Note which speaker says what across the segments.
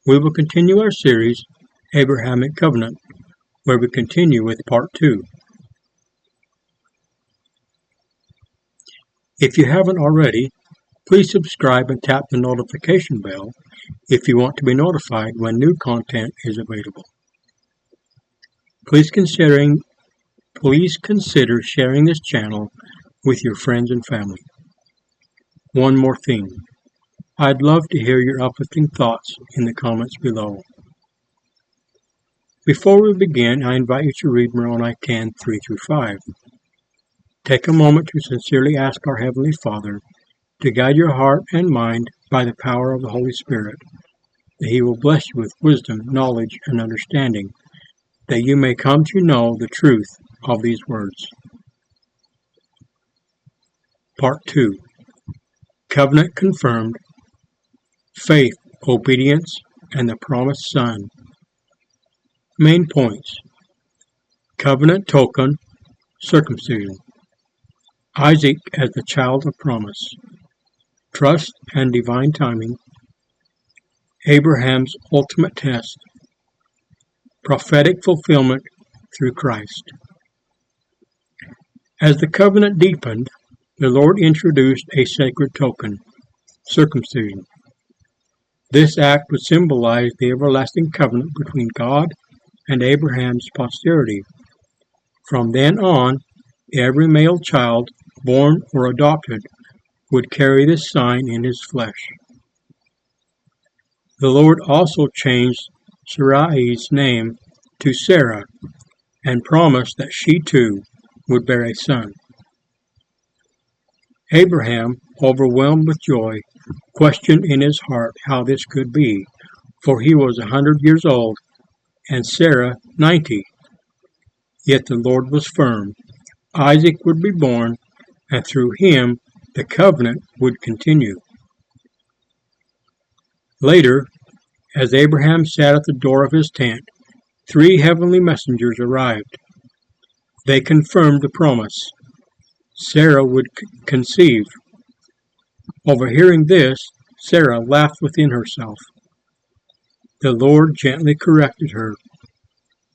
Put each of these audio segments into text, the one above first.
Speaker 1: We will continue our series, Abrahamic Covenant, where we continue with Part 2. If you haven't already, please subscribe and tap the notification bell if you want to be notified when new content is available. Please consider sharing this channel with your friends and family. One more thing. I'd love to hear your uplifting thoughts in the comments below. Before we begin, I invite you to read Moroni 10, 3-5. Take a moment to sincerely ask our Heavenly Father to guide your heart and mind by the power of the Holy Spirit, that He will bless you with wisdom, knowledge, and understanding, that you may come to know the truth of these words. Part 2. Covenant confirmed, faith, obedience, and the promised Son. Main points. Covenant token, circumcision. Isaac as the child of promise. Trust and divine timing. Abraham's ultimate test. Prophetic fulfillment through Christ. As the covenant deepened, the Lord introduced a sacred token, circumcision. This act would symbolize the everlasting covenant between God and Abraham's posterity. From then on, every male child, born or adopted, would carry this sign in his flesh. The Lord also changed Sarai's name to Sarah and promised that she too would bear a son. Abraham, overwhelmed with joy, questioned in his heart how this could be, for he was 100 years old and Sarah 90. Yet the Lord was firm. Isaac would be born, and through him the covenant would continue. Later, as Abraham sat at the door of his tent, 3 heavenly messengers arrived. They confirmed the promise. Sarah would conceive. Overhearing this, Sarah laughed within herself. The Lord gently corrected her.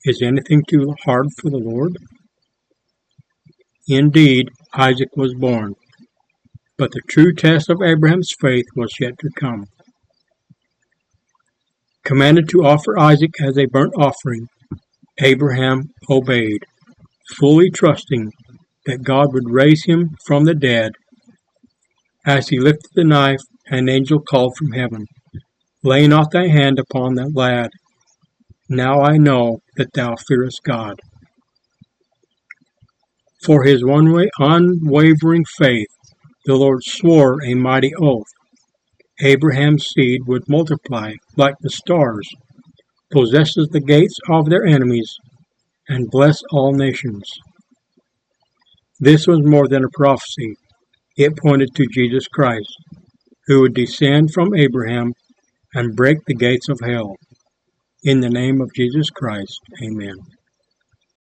Speaker 1: Is anything too hard for the Lord? Indeed, Isaac was born, but the true test of Abraham's faith was yet to come. Commanded to offer Isaac as a burnt offering, Abraham obeyed, fully trusting that God would raise him from the dead. As he lifted the knife, an angel called from heaven, "Lay not thy hand upon that lad. Now I know that thou fearest God." For his unwavering faith, the Lord swore a mighty oath. Abraham's seed would multiply like the stars, possesses the gates of their enemies, and bless all nations. This was more than a prophecy. It pointed to Jesus Christ, who would descend from Abraham and break the gates of hell. In the name of Jesus Christ, amen.